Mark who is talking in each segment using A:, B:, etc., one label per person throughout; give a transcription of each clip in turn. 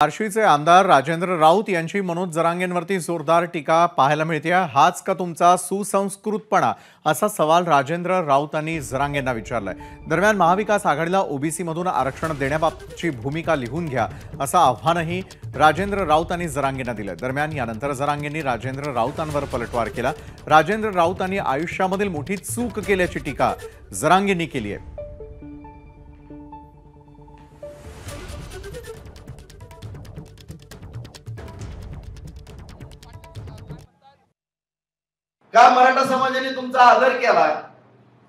A: बार्शीचे आमदार राजेंद्र राऊत यांची मनोज जरांगेंवरती जोरदार टीका पाहायला मिळते। हाच का तुमचा सुसंस्कृतपणा असा सवाल राजेंद्र राऊतांनी जरांगेंना विचारलाय। दरम्यान महाविकास आघाडीला ओबीसी मधून आरक्षण देण्याबाबतची भूमिका लिहून घ्या असं आव्हानही राजेंद्र राऊतांनी जरांगेंना दिलं। दरम्यान यानंतर जरांगेंनी राजेंद्र राऊतांवर पलटवार केला। राजेंद्र राऊतांनी आयुष्यामधील मोठी चूक केल्याची टीका जरांगेंनी केली आहे।
B: का मराठा समाजाने तुमचा आदर केला,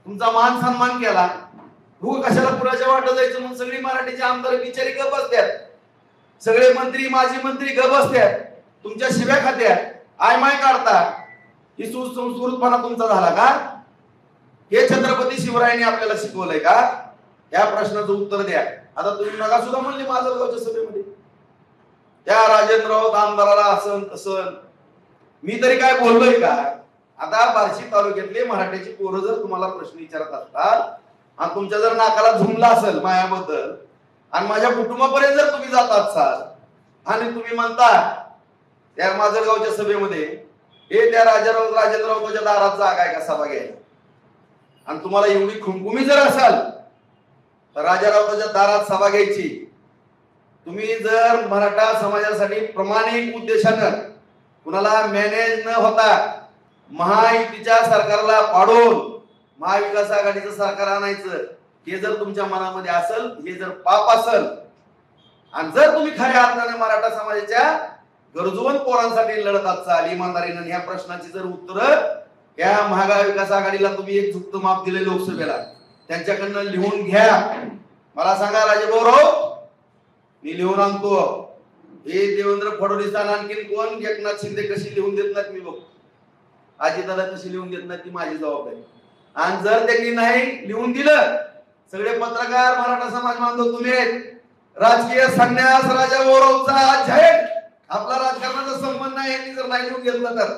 B: तुमचा मान सन्मान केला, हो कशाला पुराच्या वाटत जायचं म्हणून सगळी मराठीचे आमदार बिचारी गप बसतात, सगळे मंत्री माजी मंत्री गप बसतात, तुमच्या शिव्या खात्यात आयमाय काढता। ही सुसंस्कृतपणा तुमचा झाला का? हे छत्रपती शिवरायांनी आपल्याला शिकवलंय का? या प्रश्नाचं उत्तर द्या। आता तुम्ही नका सुद्धा म्हणले माजलगावच्या सभेमध्ये त्या राजेंद्र राऊत आमदाराला असं तसं, मी तरी काय बोललोय का? आता बार्शी तालुक्यातले मराठ्याची पोरं जर तुम्हाला प्रश्न विचारत असतात आणि तुमच्या जर नाकाला झुमला असेल मायाबद्दल आणि माझ्या कुटुंबापर्यंत जर तुम्ही जात असाल आणि तुम्ही म्हणता त्या माजलगावच्या सभेमध्ये हे त्या राजेंद्र राऊतांच्या दारात जागा आहे का सभा घ्यायला, आणि तुम्हाला एवढी खुमखुमी जर असाल तर राजा राऊतांच्या दारात सभा घ्यायची। तुम्ही जर मराठा समाजासाठी प्रामाणिक उद्देशानं कुणाला मॅनेज न होता महायुतीच्या सरकारला पाडून महाविकास आघाडीचं सरकार आणायचं हे जर तुमच्या मनामध्ये असेल, हे जर पाप असेल, आणि जर तुम्ही खऱ्या अर्थाने मराठा समाजाच्या गरजवंत पोरांसाठी लढत असाल इमानदारीने, ह्या प्रश्नाची जर उत्तर या महाविकास आघाडीला तुम्ही एक झुकतं माप दिले लोकसभेला, त्यांच्याकडनं लिहून घ्या। मला सांगा राजेभाऊ, मी लिहून आणतो। हे देवेंद्र फडणवीस आणखीन कोण एकनाथ शिंदे कशी लिहून देत नाहीत मी बघतो, अजितदादा कशी लिहून देत नाही ती माझी जबाबदारी। आणि जर त्यांनी नाही लिहून दिलं, सगळे पत्रकार मराठा समाज बांधव तुम्ही राजकीय संन्यास राजा गौरवचा जाहीर आपला राजकारणाचा संबंध नाही, यांनी जर नाही लिहून घेतलं तर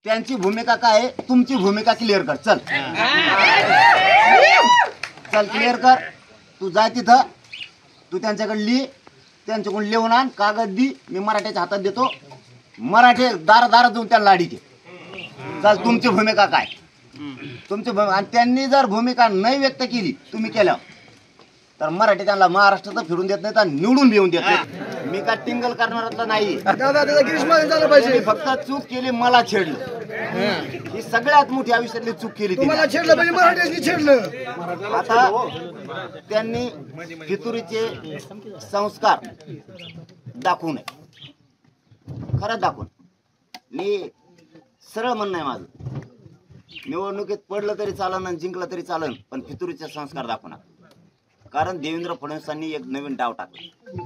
C: त्यांची भूमिका काय आहे, तुमची भूमिका क्लिअर कर। चल चल क्लिअर कर, तू जाय तिथं, तू त्यांच्याकडे लिह, त्यांच्याकडून लिहून आण, कागद दी, मी मराठ्याच्या हातात देतो, मराठी दारात जाऊन त्यांना लाडी घे। चल तुमची भूमिका काय, तुमची भूमिका, आणि त्यांनी जर भूमिका नाही व्यक्त केली तुम्ही केल्या तर मराठी त्यांना महाराष्ट्रात फिरून देत नाही तर निवडून घेऊन देत नाही। मी का टिंगल करणारातला नाही, फक्त चूक केली, मला छेडलं, ही सगळ्यात मोठी आयुष्यातली चूक केली,
D: तुम्हाला छेडलं म्हणजे मराठ्यांनी छेडलं।
C: आता त्यांनी फितुरीचे संस्कार दाखवू नये, खरंच दाखवून। मी सरळ म्हणणं आहे माझं, निवडणुकीत पडलं तरी चालन आणि जिंकलं तरी चालन, पण फितुरीचे संस्कार दाखवणार। कारण देवेंद्र फडणवीसांनी एक नवीन डाव टाकला,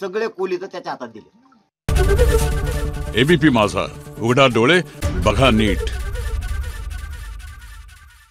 C: सगळे कोली तर त्याच्या हातात दिले।
E: एबीपी माझा, उघडा डोळे बघा नीट।